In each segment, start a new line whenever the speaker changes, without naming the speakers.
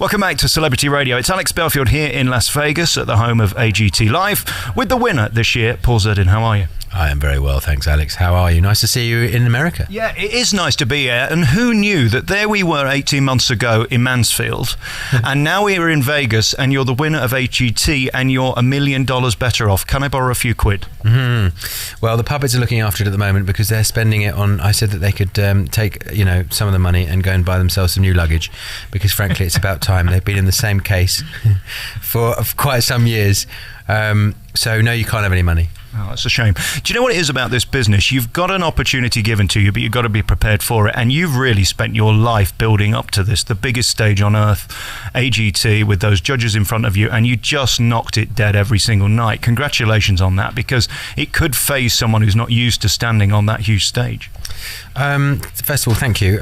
Welcome back to Celebrity Radio. It's Alex Belfield here in Las Vegas at the home of AGT Live with the winner this year, Paul Zerdin. How are you?
I am very well, thanks, Alex. How are you? Nice to see you in America.
Yeah, it is nice to be here. And who knew that there we were 18 months ago in Mansfield, and now we're in Vegas, and you're the winner of AGT, and you're $1 million better off. Can I borrow a few quid?
Well, the puppets are looking after it at the moment because they're spending it on. I said that they could take, some of the money and go and buy themselves some new luggage, because frankly, it's about time. They've been in the same case for quite some years. So no, you can't have any money.
Oh, that's a shame. Do you know what it is about this business? You've got an opportunity given to you, but you've got to be prepared for it. And you've really spent your life building up to this, the biggest stage on earth, AGT, with those judges in front of you, and you just knocked it dead every single night. Congratulations on that, because it could phase someone who's not used to standing on that huge stage.
First of all, thank you.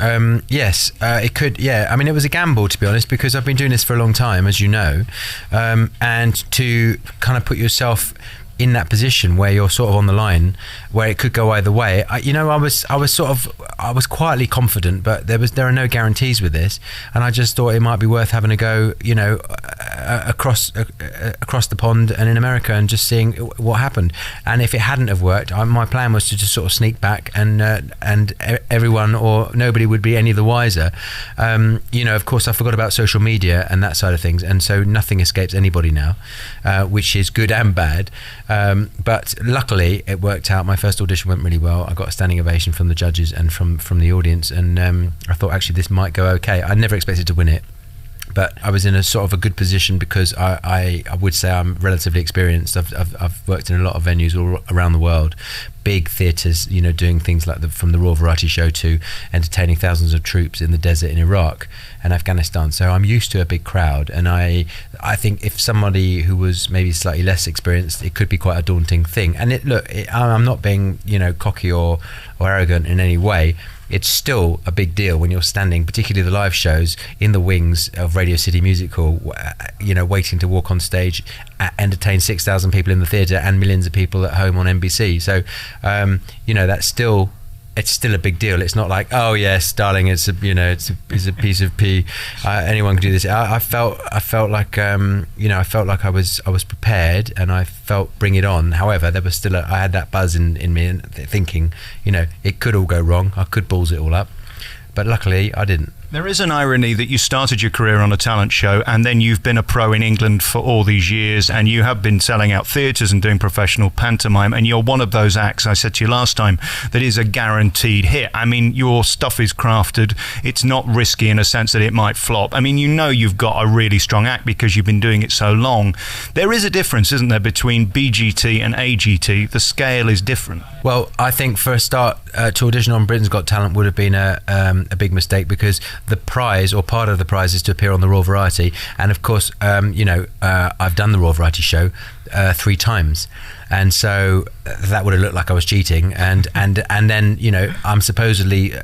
Yes, it could. Yeah, I mean, it was a gamble, to be honest, because I've been doing this for a long time, as you know, and to kind of put yourself in that position where you're sort of on the line, where it could go either way. I was quietly confident, but there are no guarantees with this, and I just thought it might be worth having a go, across the pond and in America, and just seeing what happened. And if it hadn't have worked, my plan was to just sort of sneak back, and everyone or nobody would be any the wiser. Of course, I forgot about social media and that side of things, and so nothing escapes anybody now, which is good and bad. But luckily it worked out. My first audition went really well. I got a standing ovation from the judges and from the audience, and I thought actually this might go okay. I never expected to win it, but I was in a sort of a good position because I would say I'm relatively experienced. I've worked in a lot of venues all around the world, big theatres, doing things like from the Raw Variety Show to entertaining thousands of troops in the desert in Iraq and Afghanistan. So I'm used to a big crowd, and I think if somebody who was maybe slightly less experienced, it could be quite a daunting thing. And I'm not being cocky or arrogant in any way. It's still a big deal when you're standing, particularly the live shows, in the wings of Radio City Music Hall, waiting to walk on stage, entertain 6,000 people in the theatre and millions of people at home on NBC. So, it's still a big deal. It's not like, oh yes, darling, it's a piece of pea. Anyone can do this. I felt like I was prepared, and I felt bring it on. However, there was still I had that buzz in me, and thinking, it could all go wrong. I could balls it all up, but luckily I didn't.
There is an irony that you started your career on a talent show, and then you've been a pro in England for all these years, and you have been selling out theatres and doing professional pantomime, and you're one of those acts, I said to you last time, that is a guaranteed hit. I mean, your stuff is crafted. It's not risky in a sense that it might flop. I mean, you've got a really strong act because you've been doing it so long. There is a difference, isn't there, between BGT and AGT? The scale is different.
Well, I think for a start, to audition on Britain's Got Talent would have been a big mistake, because the prize, or part of the prize, is to appear on the Raw Variety. And of course, I've done the Raw Variety show 3 times, and so that would have looked like I was cheating. And then I'm supposed to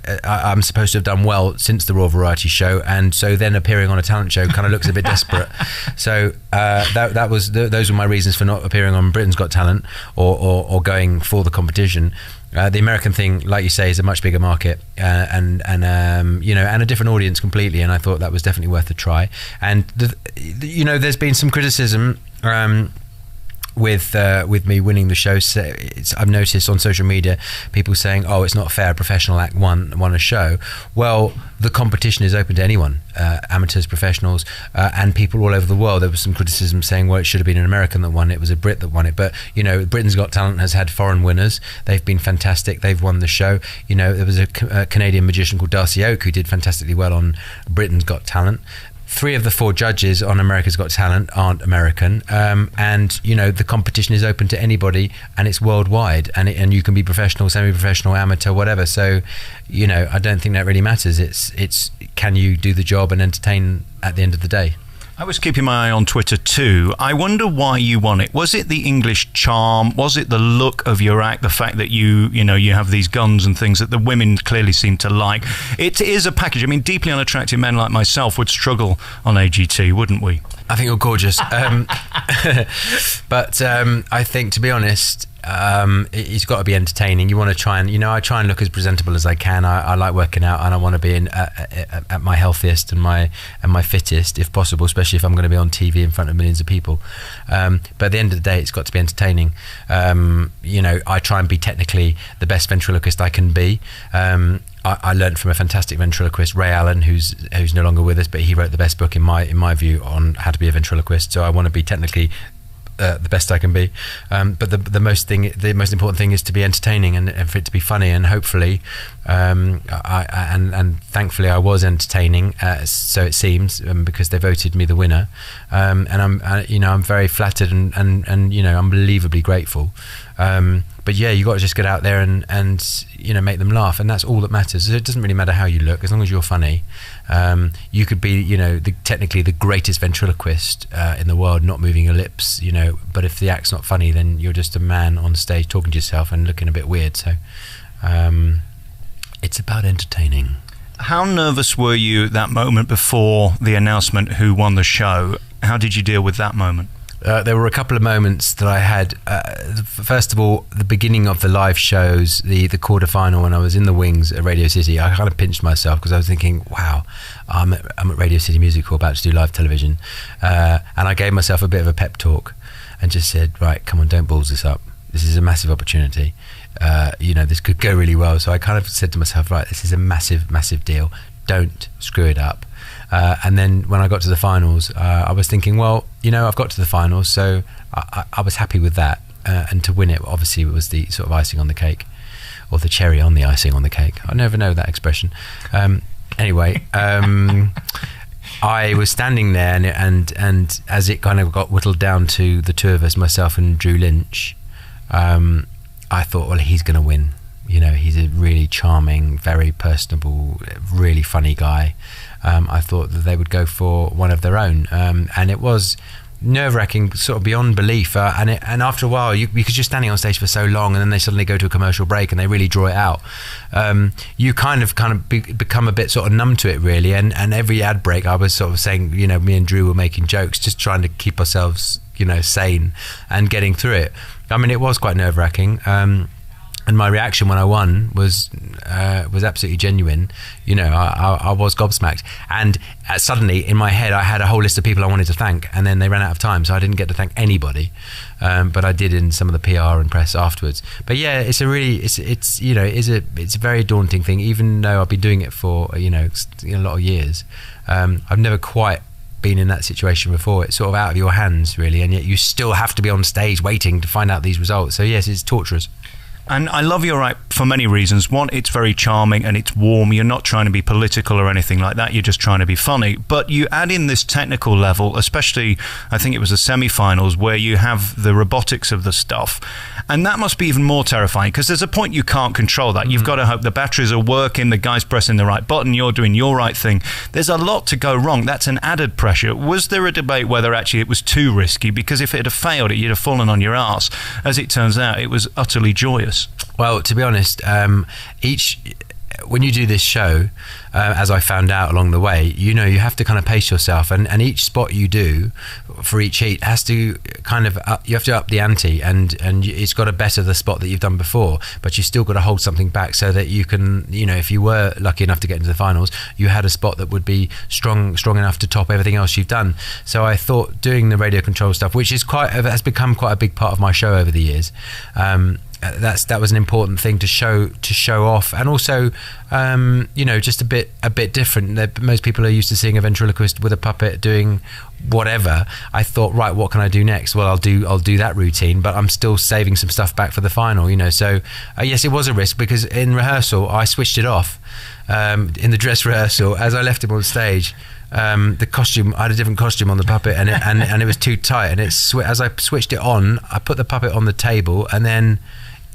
have done well since the Raw Variety show, and so then appearing on a talent show kind of looks a bit desperate. So those were my reasons for not appearing on Britain's Got Talent or going for the competition. The American thing, like you say, is a much bigger market, and a different audience completely. And I thought that was definitely worth a try. And there's been some criticism with me winning the show. So I've noticed on social media people saying, "Oh, it's not fair. A professional act won a show." Well, the competition is open to anyone, amateurs, professionals, and people all over the world. There was some criticism saying, "Well, it should have been an American that won it. It was a Brit that won it." But Britain's Got Talent has had foreign winners. They've been fantastic. They've won the show. There was a Canadian magician called Darcy Oak who did fantastically well on Britain's Got Talent. 3 of the 4 judges on America's Got Talent aren't American, and the competition is open to anybody, and it's worldwide, and you can be professional, semi-professional, amateur, whatever. So I don't think that really matters. It's can you do the job and entertain at the end of the day.
I was keeping my eye on Twitter too. I wonder why you won it. Was it the English charm? Was it the look of your act? The fact that you have these guns and things that the women clearly seem to like. It is a package. I mean, deeply unattractive men like myself would struggle on AGT, wouldn't we?
I think you're gorgeous. But I think, to be honest, it's got to be entertaining. You want to try and, I try and look as presentable as I can. I like working out, and I want to be at my healthiest and my fittest if possible, especially if I'm going to be on TV in front of millions of people. But at the end of the day, it's got to be entertaining. I try and be technically the best ventriloquist I can be. I learned from a fantastic ventriloquist, Ray Allen, who's no longer with us, but he wrote the best book in my view on how to be a ventriloquist. So I want to be technically the best I can be, but the most important thing is to be entertaining and for it to be funny, and hopefully, and thankfully I was entertaining, so it seems, because they voted me the winner, and I'm very flattered and unbelievably grateful. But yeah, you got to just get out there and make them laugh, and that's all that matters. It doesn't really matter how you look, as long as you're funny. You could be, technically the greatest ventriloquist in the world, not moving your lips, but if the act's not funny, then you're just a man on stage talking to yourself and looking a bit weird. So it's about entertaining.
How nervous were you that moment before the announcement who won the show? How did you deal with that moment?
There were a couple of moments that I had. First of all, the beginning of the live shows, the quarterfinal, when I was in the wings at Radio City, I kind of pinched myself because I was thinking, wow, I'm at Radio City Music Hall about to do live television. And I gave myself a bit of a pep talk and just said, right, come on, don't balls this up. This is a massive opportunity. This could go really well. So I kind of said to myself, right, this is a massive, massive deal. Don't screw it up. And then when I got to the finals, I was thinking, well, I've got to the finals, so I was happy with that. And to win it, obviously, it was the sort of icing on the cake, or the cherry on the icing on the cake. I never know that expression. Anyway, I was standing there, and as it kind of got whittled down to the two of us, myself and Drew Lynch, I thought, well, he's going to win. He's a really charming, very personable, really funny guy. I thought that they would go for one of their own, and it was nerve-wracking, sort of beyond belief. And after a while, because you're standing on stage for so long, and then they suddenly go to a commercial break and they really draw it out. You kind of become a bit sort of numb to it, really. And every ad break, I was sort of saying, me and Drew were making jokes, just trying to keep ourselves, sane and getting through it. I mean, it was quite nerve-wracking. And my reaction when I won was absolutely genuine. I was gobsmacked. And suddenly, in my head, I had a whole list of people I wanted to thank, and then they ran out of time, so I didn't get to thank anybody. But I did in some of the PR and press afterwards. But yeah, it's a very daunting thing. Even though I've been doing it for a lot of years, I've never quite been in that situation before. It's sort of out of your hands, really, and yet you still have to be on stage waiting to find out these results. So yes, it's torturous.
And I love your act for many reasons. One, it's very charming and it's warm. You're not trying to be political or anything like that. You're just trying to be funny. But you add in this technical level, especially, I think it was the semi-finals, where you have the robotics of the stuff. And that must be even more terrifying, because there's a point you can't control that. You've got to hope the batteries are working, the guy's pressing the right button, you're doing your right thing. There's a lot to go wrong. That's an added pressure. Was there a debate whether actually it was too risky? Because if it had failed, you'd have fallen on your ass. As it turns out, it was utterly joyous.
Well, to be honest, when you do this show, as I found out along the way, you have to kind of pace yourself, and each spot you do for each heat has to kind of you have to up the ante, and it's got to better the spot that you've done before, but you still got to hold something back so that you can, if you were lucky enough to get into the finals, you had a spot that would be strong enough to top everything else you've done. So I thought doing the radio control stuff, which has become quite a big part of my show over the years, that was an important thing to show off, and also just a bit different. Most people are used to seeing a ventriloquist with a puppet doing whatever. I thought, right, what can I do next? Well, I'll do that routine, but I'm still saving some stuff back for the final. So yes, it was a risk, because in rehearsal I switched it off. In the dress rehearsal, as I left him on stage, the costume, I had a different costume on the puppet, and it was too tight, and as I switched it on, I put the puppet on the table, and then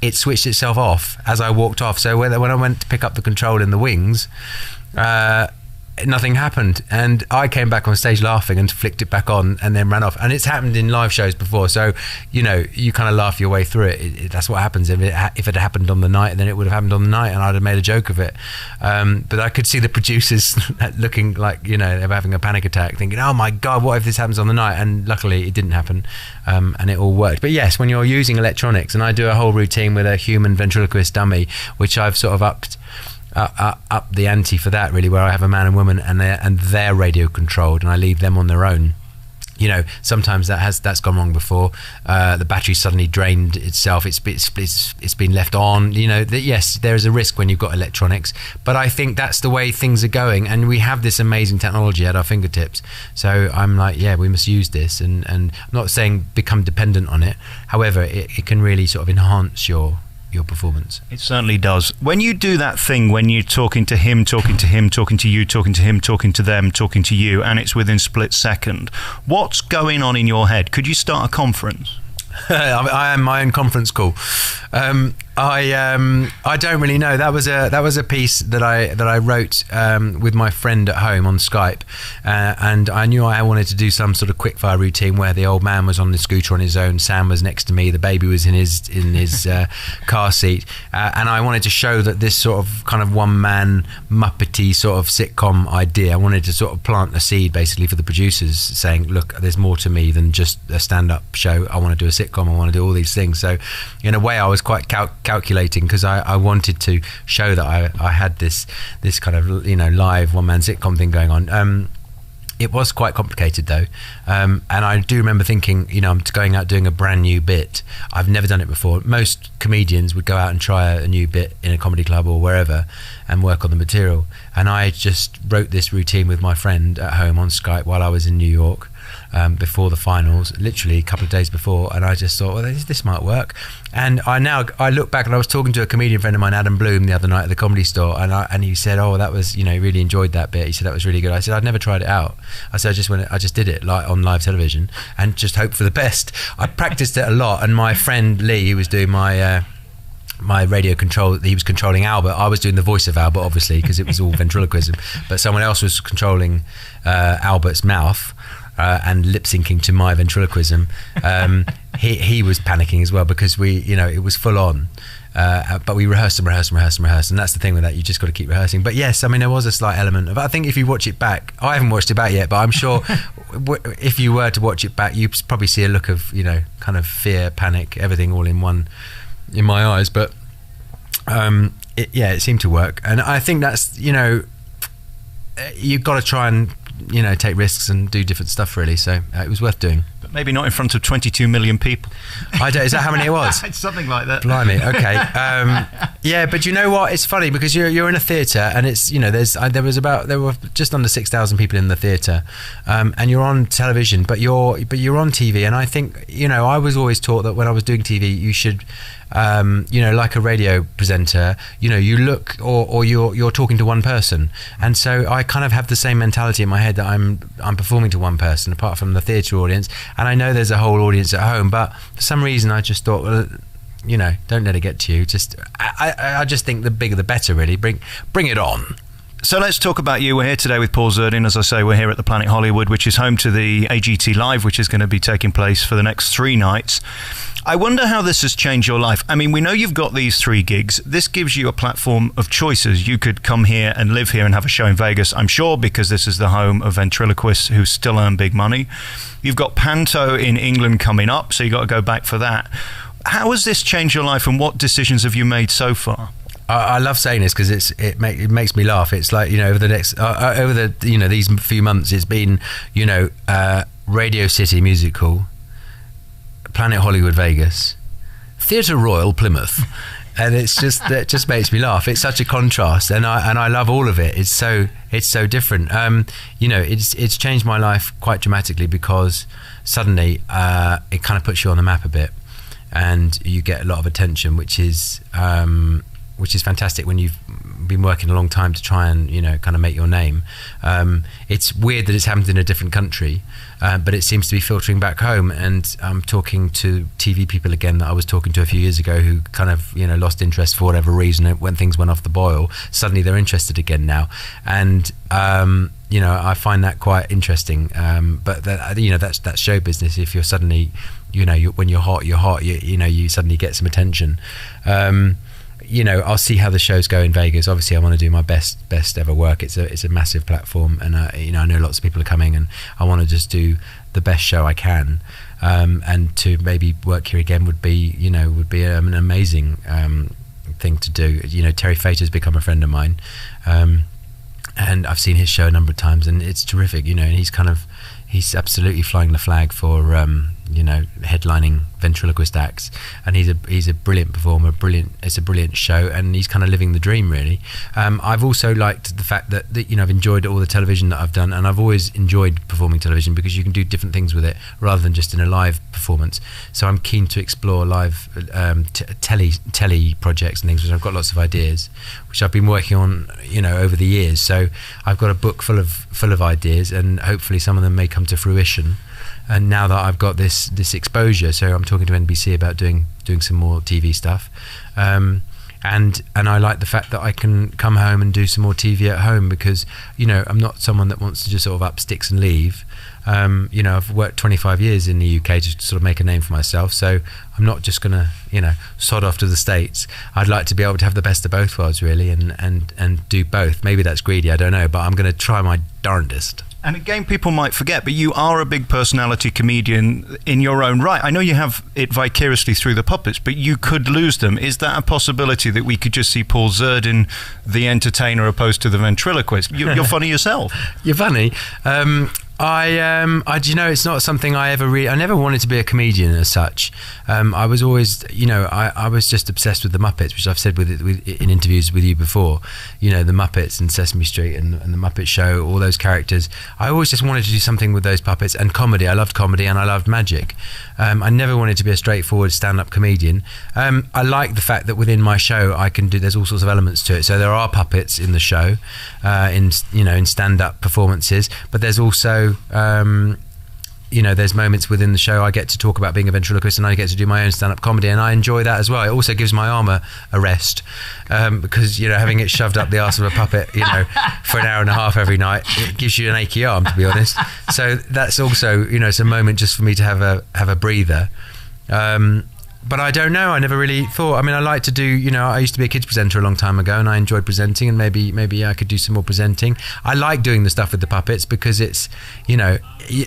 it switched itself off as I walked off. So when I went to pick up the control in the wings, nothing happened, and I came back on stage laughing and flicked it back on and then ran off. And it's happened in live shows before, so you kind of laugh your way through it. That's what happens. If it had happened on the night, then it would have happened on the night and I'd have made a joke of it. But I could see the producers looking like they were having a panic attack, thinking, oh my god, what if this happens on the night? And luckily it didn't happen, and it all worked. But yes, when you're using electronics, and I do a whole routine with a human ventriloquist dummy, which I've sort of upped the ante for that, really, where I have a man and woman, and they're radio controlled, and I leave them on their own. Sometimes that's gone wrong before. The battery suddenly drained itself. It's been left on. Yes, there is a risk when you've got electronics, but I think that's the way things are going, and we have this amazing technology at our fingertips. So I'm like, yeah, we must use this, and I'm not saying become dependent on it. However, it can really sort of enhance your performance.
It certainly does. When you do that thing, when you're talking to him, talking to him, talking to you, talking to him, talking to them, talking to you, and it's within split second, what's going on in your head? Could you start a conference?
I am my own conference call. I don't really know. That was a piece that I wrote with my friend at home on Skype, and I knew I wanted to do some sort of quickfire routine where the old man was on the scooter on his own, Sam was next to me, the baby was in his car seat, and I wanted to show that this sort of kind of one man Muppety sort of sitcom idea, I wanted to sort of plant a seed basically for the producers, saying, look, there's more to me than just a stand-up show. I want to do a sitcom, I want to do all these things. So in a way I was quite calculating, because I wanted to show that I had this kind of live one-man sitcom thing going on. It was quite complicated though, and I do remember thinking, I'm going out doing a brand new bit. I've never done it before. Most comedians would go out and try a new bit in a comedy club or wherever and work on the material, and I just wrote this routine with my friend at home on Skype while I was in New York, before the finals, literally a couple of days before, and I just thought, well, this might work. And I look back, and I was talking to a comedian friend of mine, Adam Bloom, the other night at the Comedy Store, and he said, oh, that was, really enjoyed that bit. He said that was really good. I said, I'd never tried it out. I said, I just did it on live television and just hoped for the best. I practiced it a lot, and my friend Lee, who was doing my radio control, he was controlling Albert. I was doing the voice of Albert, obviously, because it was all ventriloquism, but someone else was controlling Albert's mouth. And lip syncing to my ventriloquism. He was panicking as well, because it was full on. But we rehearsed and that's the thing with that, you just got to keep rehearsing. But yes, there was a slight element of, I think if you watch it back, I haven't watched it back yet, but I'm sure if you were to watch it back, you probably see a look of kind of fear, panic, everything all in one in my eyes. But it seemed to work, and I think that's you've got to try and take risks and do different stuff, really. So it was worth doing.
But maybe not in front of 22 million people.
Is that how many it was?
It's something like that.
Blimey. Okay. Yeah, but you know what? It's funny, because you're in a theatre, and it's there were just under 6,000 people in the theatre, and you're on television, but you're on TV, and I think I was always taught that when I was doing TV, you should. Like a radio presenter, you look, or you're talking to one person, and so I kind of have the same mentality in my head that I'm performing to one person, apart from the theatre audience, and I know there's a whole audience at home, but for some reason I just thought, well, don't let it get to you. I just think the bigger the better, really. Bring it on.
So let's talk about you. We're here today with Paul Zerdin. As I say, we're here at the Planet Hollywood, which is home to the AGT Live, which is going to be taking place for the next 3 nights. I wonder how this has changed your life. I mean, we know you've got these 3 gigs. This gives you a platform of choices. You could come here and live here and have a show in Vegas, I'm sure, because this is the home of ventriloquists who still earn big money. You've got Panto in England coming up, so you've got to go back for that. How has this changed your life, and what decisions have you made so far?
I love saying this because it makes me laugh. It's like, over the next these few months, it's been Radio City Music Hall, Planet Hollywood Vegas, Theatre Royal Plymouth, and it just makes me laugh. It's such a contrast, and I love all of it. It's so different. It's changed my life quite dramatically, because suddenly it kind of puts you on the map a bit, and you get a lot of attention, which is fantastic when you've been working a long time to try and, you know, kind of make your name. It's weird that it's happened in a different country, but it seems to be filtering back home. And I'm talking to TV people again that I was talking to a few years ago who kind of, you know, lost interest for whatever reason. When things went off the boil, suddenly they're interested again now. And you know, I find that quite interesting. But that, you know, that's show business. If you're suddenly, you know, when you're hot, you know, you suddenly get some attention. You know, I'll see how the shows go in Vegas. Obviously, I want to do my best ever work. It's a massive platform, and you know, I know lots of people are coming, and I want to just do the best show I can. And to maybe work here again would be an amazing thing to do. You know, Terry Fator's become a friend of mine, and I've seen his show a number of times, and it's terrific. You know, and he's absolutely flying the flag for you know, headlining ventriloquist acts, and he's a brilliant performer. It's a brilliant show, and he's kind of living the dream, really. I've also liked the fact that you know, I've enjoyed all the television that I've done, and I've always enjoyed performing television because you can do different things with it rather than just in a live performance. So I'm keen to explore live telly projects and things, which I've got lots of ideas, which I've been working on, you know, over the years. So I've got a book full of ideas, and hopefully some of them may come to fruition. And now that I've got this exposure, so I'm talking to NBC about doing some more TV stuff, and I like the fact that I can come home and do some more TV at home, because, you know, I'm not someone that wants to just sort of up sticks and leave. You know, I've worked 25 years in the UK to sort of make a name for myself, so I'm not just gonna, you know, sod off to the States. I'd like to be able to have the best of both worlds, really, and do both. Maybe that's greedy, I don't know, but I'm gonna try my darndest.
And again, people might forget, but you are a big personality comedian in your own right. I know you have it vicariously through the puppets, but you could lose them. Is that a possibility that we could just see Paul Zerdin, the entertainer, opposed to the ventriloquist? You're funny yourself.
You're funny. You know, it's not something I never wanted to be a comedian as such. I was always, you know, I was just obsessed with the Muppets, which I've said in interviews with you before. You know, the Muppets and Sesame Street and the Muppet Show, all those characters. I always just wanted to do something with those puppets, and comedy. I loved comedy and I loved magic. I never wanted to be a straightforward stand-up comedian. I like the fact that within my show I can do, there's all sorts of elements to it. So there are puppets in the show, in stand-up performances, but there's also you know, there's moments within the show I get to talk about being a ventriloquist, and I get to do my own stand-up comedy, and I enjoy that as well. It also gives my arm a rest, because, you know, having it shoved up the arse of a puppet, you know, for an hour and a half every night, it gives you an achy arm, to be honest. So that's also, you know, it's a moment just for me to have a breather. But I don't know, I never really thought. I mean, I like to do, you know, I used to be a kids presenter a long time ago, and I enjoyed presenting, and maybe I could do some more presenting. I like doing the stuff with the puppets because it's, you know,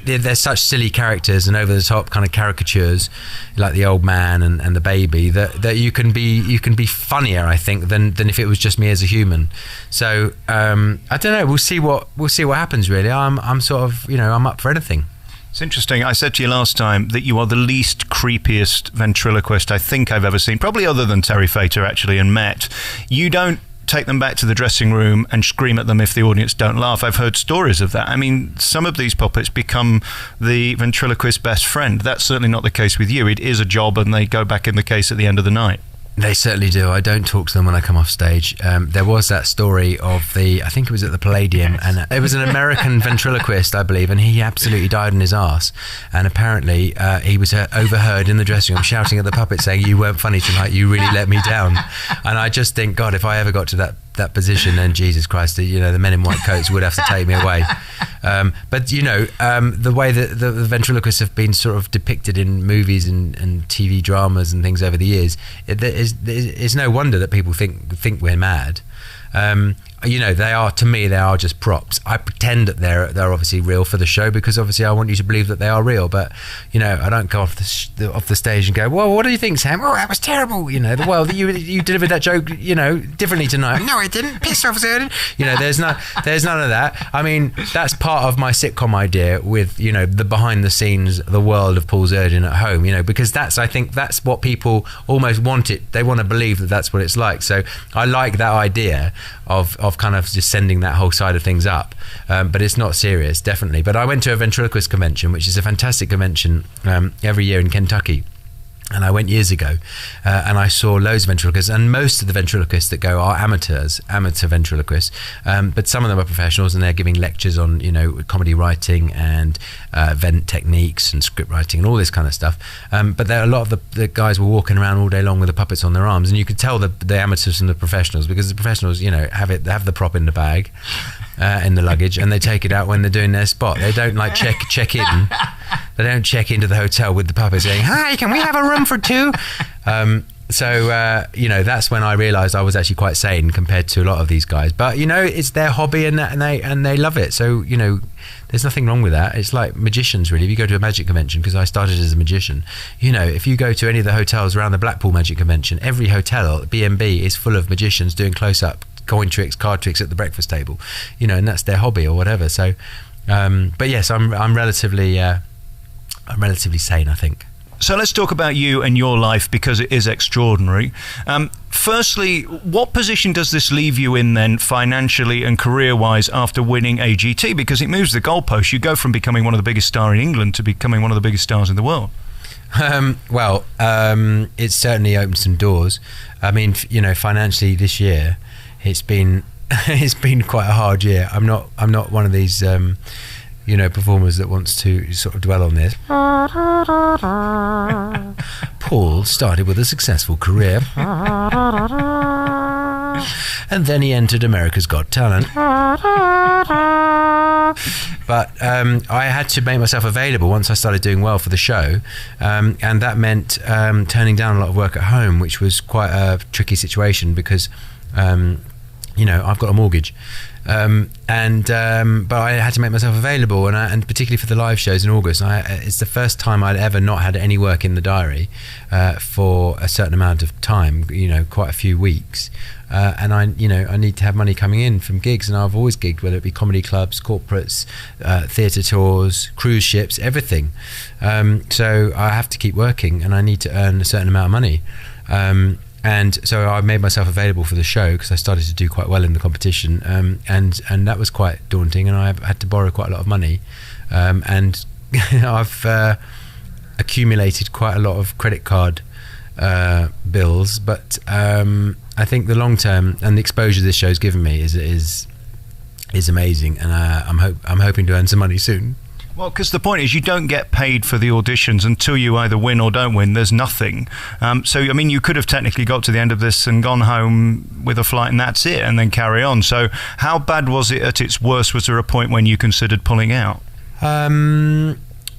they're such silly characters and over the top kind of caricatures, like the old man and the baby, that you can be funnier, I think, than if it was just me as a human. So I don't know, we'll see what happens, really. I'm sort of, you know, I'm up for anything.
It's interesting. I said to you last time that you are the least creepiest ventriloquist I think I've ever seen, probably other than Terry Fator, actually, and Met. You don't take them back to the dressing room and scream at them if the audience don't laugh. I've heard stories of that. I mean, some of these puppets become the ventriloquist's best friend. That's certainly not the case with you. It is a job, and they go back in the case at the end of the night.
They certainly do. I don't talk to them when I come off stage. There was that story of I think it was at the Palladium, yes. And it was an American ventriloquist, I believe, and he absolutely died on his arse. And apparently he was overheard in the dressing room shouting at the puppet saying, "You weren't funny tonight, you really let me down." And I just think, God, if I ever got to that position, then Jesus Christ, you know, the men in white coats would have to take me away. But you know, the way that the ventriloquists have been sort of depicted in movies and TV dramas and things over the years, it's no wonder that people think we're mad. You know, to me they are just props. I pretend that they're obviously real for the show, because obviously I want you to believe that they are real. But you know, I don't go off the stage and go, "Well, what do you think, Sam? Oh, that was terrible." You know, well, you delivered that joke, you know, differently tonight. No, I didn't. Piss off, Zerdin. You know, there's none of that. I mean, that's part of my sitcom idea with, you know, the behind the scenes, the world of Paul Zerdin at home. You know, because I think that's what people almost want it. They want to believe that that's what it's like. So I like that idea of kind of just sending that whole side of things up, but it's not serious, definitely. But I went to a ventriloquist convention, which is a fantastic convention every year in Kentucky, And I went years ago, and I saw loads of ventriloquists, and most of the ventriloquists that go are amateur ventriloquists, but some of them are professionals, and they're giving lectures on, comedy writing and event techniques and script writing and all this kind of stuff. But there are a lot of the guys were walking around all day long with the puppets on their arms, and you could tell the amateurs from the professionals, because the professionals, have the prop in the bag, in the luggage, and they take it out when they're doing their spot. They don't check in. They don't check into the hotel with the puppet saying, "Hi, can we have a room for two?" So that's when I realised I was actually quite sane compared to a lot of these guys. But it's their hobby, and they love it. So there's nothing wrong with that. It's like magicians, really. If you go to a magic convention, because I started as a magician, if you go to any of the hotels around the Blackpool Magic Convention, every hotel, B&B, is full of magicians doing close-up coin tricks, card tricks at the breakfast table, and that's their hobby or whatever. So, but yes, I'm relatively sane, I think.
So let's talk about you and your life, because it is extraordinary. Firstly, what position does this leave you in then, financially and career-wise, after winning AGT? Because it moves the goalpost. You go from becoming one of the biggest stars in England to becoming one of the biggest stars in the world.
It certainly opened some doors. I mean, financially this year, it's been quite a hard year. I'm not one of these performers that wants to sort of dwell on this. Paul started with a successful career, and then he entered America's Got Talent. But I had to make myself available once I started doing well for the show, and that meant turning down a lot of work at home, which was quite a tricky situation, because I've got a mortgage, but I had to make myself available, and particularly for the live shows in August. It's the first time I'd ever not had any work in the diary for a certain amount of time, quite a few weeks, and I need to have money coming in from gigs, and I've always gigged, whether it be comedy clubs, corporates, theatre tours, cruise ships, everything. So I have to keep working, and I need to earn a certain amount of money. And so I made myself available for the show, because I started to do quite well in the competition, and that was quite daunting, and I had to borrow quite a lot of money, and I've accumulated quite a lot of credit card bills, but I think the long term and the exposure this show's given me is amazing, and I'm hoping to earn some money soon.
Well, because the point is, you don't get paid for the auditions until you either win or don't win. There's nothing. So, I mean, you could have technically got to the end of this and gone home with a flight, and that's it, and then carry on. So how bad was it at its worst? Was there a point when you considered pulling out?
Well,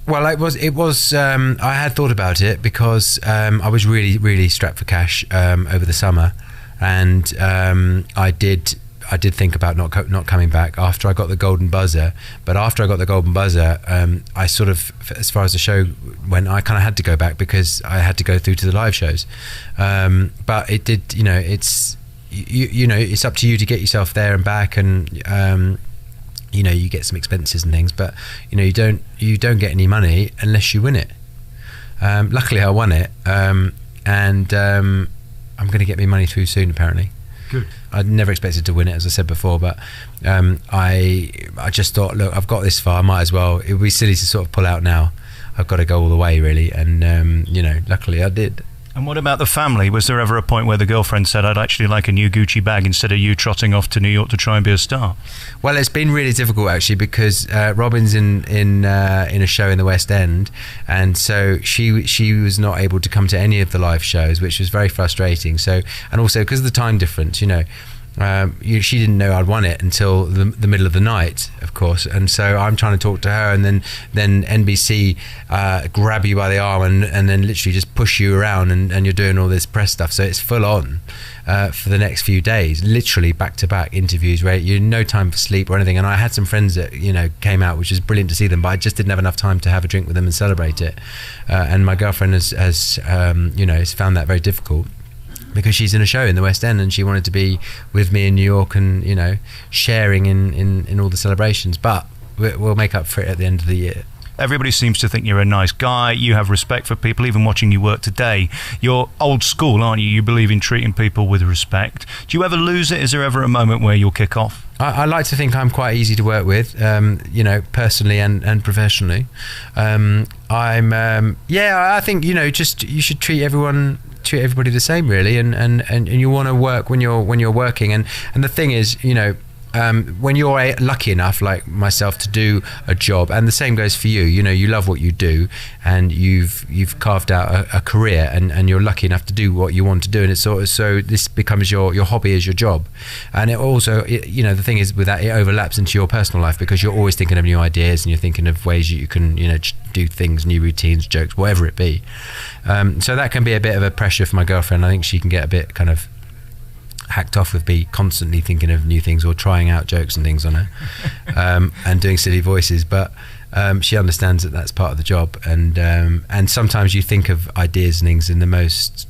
it was. I had thought about it, because I was really, really strapped for cash over the summer, and I did think about not coming back after I got the golden buzzer. But after I got the golden buzzer, I sort of, as far as the show went, I kind of had to go back, because I had to go through to the live shows. But it did, it's it's up to you to get yourself there and back, and you get some expenses and things, but you don't get any money unless you win it. Luckily I won it, and I'm going to get me money through soon, apparently.
Good.
I never expected to win it, as I said before, but I just thought, look, I've got this far, I might as well. It would be silly to sort of pull out now. I've got to go all the way, really, and luckily I did.
And what about the family? Was there ever a point where the girlfriend said, "I'd actually like a new Gucci bag," instead of you trotting off to New York to try and be a star?
Well, it's been really difficult, actually, because Robin's in a show in the West End, and so she was not able to come to any of the live shows, which was very frustrating. So, and also because of the time difference, she didn't know I'd won it until the middle of the night, of course, and so I'm trying to talk to her, and then NBC grab you by the arm and then literally just push you around, and you're doing all this press stuff, so it's full on for the next few days, literally back-to-back interviews where you no time for sleep or anything. And I had some friends that came out, which was brilliant to see them, but I just didn't have enough time to have a drink with them and celebrate it, and my girlfriend has found that very difficult, because she's in a show in the West End, and she wanted to be with me in New York, and sharing in all the celebrations. But we'll make up for it at the end of the year.
Everybody seems to think you're a nice guy. You have respect for people, even watching you work today. You're old school, aren't you? You believe in treating people with respect. Do you ever lose it? Is there ever a moment where you'll kick off?
I like to think I'm quite easy to work with, personally and professionally. I think, just you should treat everybody the same, really, and you want to work when you're working. And the thing is, when you're lucky enough, like myself, to do a job, and the same goes for you, you love what you do, and you've carved out a career, and you're lucky enough to do what you want to do, and it's so this becomes your hobby as your job. And it also, the thing is with that, it overlaps into your personal life, because you're always thinking of new ideas, and you're thinking of ways you can do things, new routines, jokes, whatever it be. So that can be a bit of a pressure for my girlfriend. I think she can get a bit kind of hacked off with me constantly thinking of new things or trying out jokes and things on her, and doing silly voices, but she understands that that's part of the job, and sometimes you think of ideas and things in the most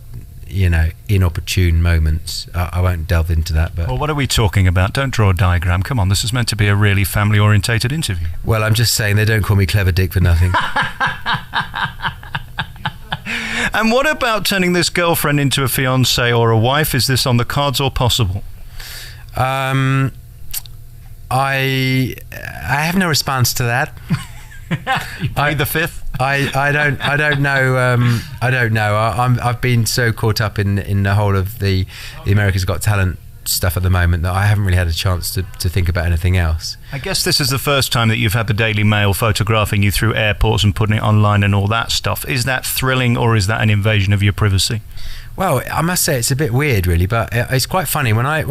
inopportune moments. I won't delve into that, but
well, what are we talking about? Don't draw a diagram. Come on, this is meant to be a really family orientated interview.
Well, I'm just saying, they don't call me Clever Dick for nothing.
And what about turning this girlfriend into a fiancée or a wife? Is this on the cards or possible?
I have no response to that.
You plead the fifth?
I don't know. I don't know. I've been so caught up in the whole of the America's Got Talent stuff at the moment that I haven't really had a chance to think about anything else.
I guess this is the first time that you've had the Daily Mail photographing you through airports and putting it online and all that stuff. Is that thrilling, or is that an invasion of your privacy?
Well, I must say it's a bit weird, really, but it's quite funny. When I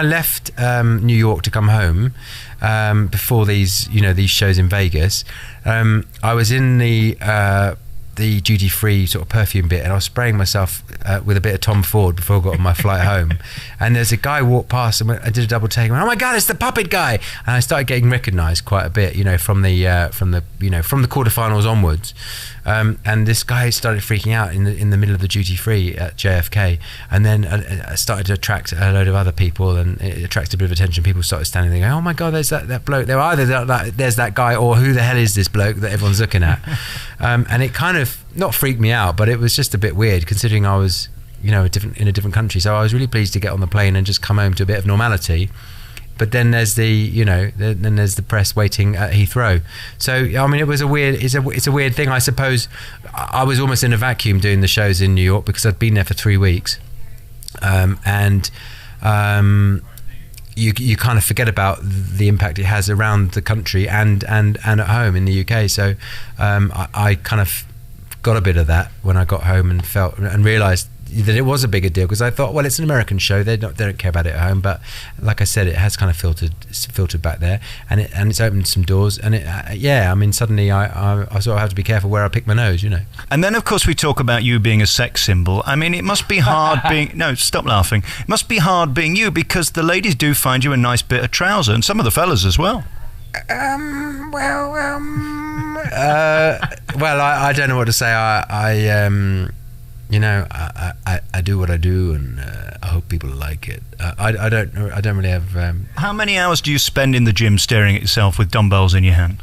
left New York to come home, before these shows in Vegas, I was in the duty-free sort of perfume bit, and I was spraying myself with a bit of Tom Ford before I got on my flight home. And there's a guy walked past, and I did a double take, and went, "Oh my God, it's the puppet guy!" And I started getting recognised quite a bit, from the quarterfinals onwards. And this guy started freaking out in the middle of the duty-free at JFK, and then started to attract a load of other people, and it attracted a bit of attention. People started standing there going, "Oh my God, there's that bloke." There, either there's that guy, or who the hell is this bloke that everyone's looking at? And it kind of not freaked me out, but it was just a bit weird, considering I was in a different country. So I was really pleased to get on the plane and just come home to a bit of normality. But then there's the press waiting at Heathrow. So I mean, it's a weird thing. I suppose I was almost in a vacuum doing the shows in New York, because I'd been there for 3 weeks, and you kind of forget about the impact it has around the country and at home in the UK. So I kind of got a bit of that when I got home, and realised that it was a bigger deal, because I thought, well, it's an American show, they don't care about it at home, but like I said, it has kind of filtered back there, and it's opened some doors, and suddenly I sort of have to be careful where I pick my nose,
And then of course we talk about you being a sex symbol. I mean, it must be hard being no, stop laughing. It must be hard being you, because the ladies do find you a nice bit of trouser, and some of the fellas as well.
Well, I don't know what to say. I do what I do, and I hope people like it. I don't really have.
How many hours do you spend in the gym staring at yourself with dumbbells in your hand?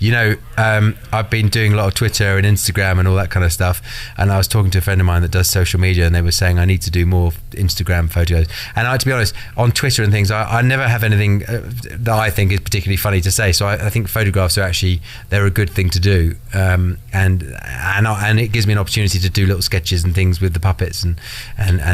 I've been doing a lot of Twitter and Instagram and all that kind of stuff, and I was talking to a friend of mine that does social media, and they were saying I need to do more Instagram photos. And to be honest, on Twitter and things, I never have anything that I think is particularly funny to say. So I think photographs are they're a good thing to do, and it gives me an opportunity to do little sketches and things with the puppets and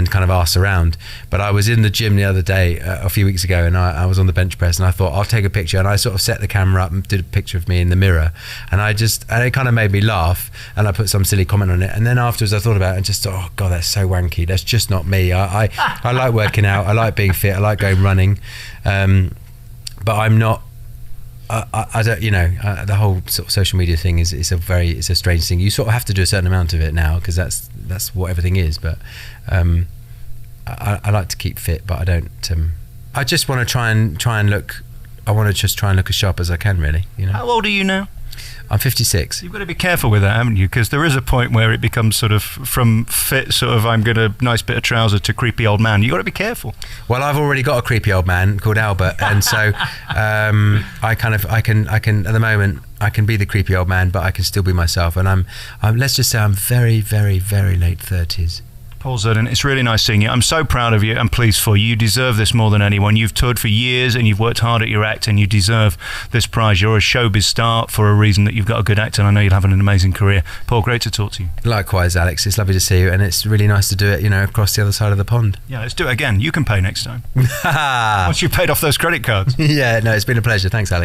kind of arse around. But I was in the gym the other day, a few weeks ago, and I was on the bench press, and I thought I'll take a picture, and I sort of set the camera up and did a picture of me in the mirror, and it kind of made me laugh, and I put some silly comment on it, and then afterwards I thought about it and just thought, oh God, that's so wanky, that's just not me. I like working out, I like being fit, I like going running, but I'm not I don't, the whole sort of social media thing is a strange thing. You sort of have to do a certain amount of it now, because that's what everything is, but I like to keep fit, but I don't I just want to try and look, I want to just try and look as sharp as I can, really.
How old are you now?
I'm 56.
You've got to be careful with that, haven't you? Because there is a point where it becomes sort of from fit, sort of I'm going to nice bit of trouser to creepy old man. You've got to be careful.
Well, I've already got a creepy old man called Albert, and so I can at the moment I can be the creepy old man, but I can still be myself. And I'm let's just say I'm very, very, very late 30s.
Paul Zerdin, it's really nice seeing you. I'm so proud of you and pleased for you. You deserve this more than anyone. You've toured for years and you've worked hard at your act, and you deserve this prize. You're a showbiz star for a reason that you've got a good act, and I know you'll have an amazing career. Paul, great to talk to you.
Likewise, Alex. It's lovely to see you, and it's really nice to do it, across the other side of the pond.
Yeah, let's do it again. You can pay next time. Once you've paid off those credit cards.
Yeah, no, it's been a pleasure. Thanks, Alex.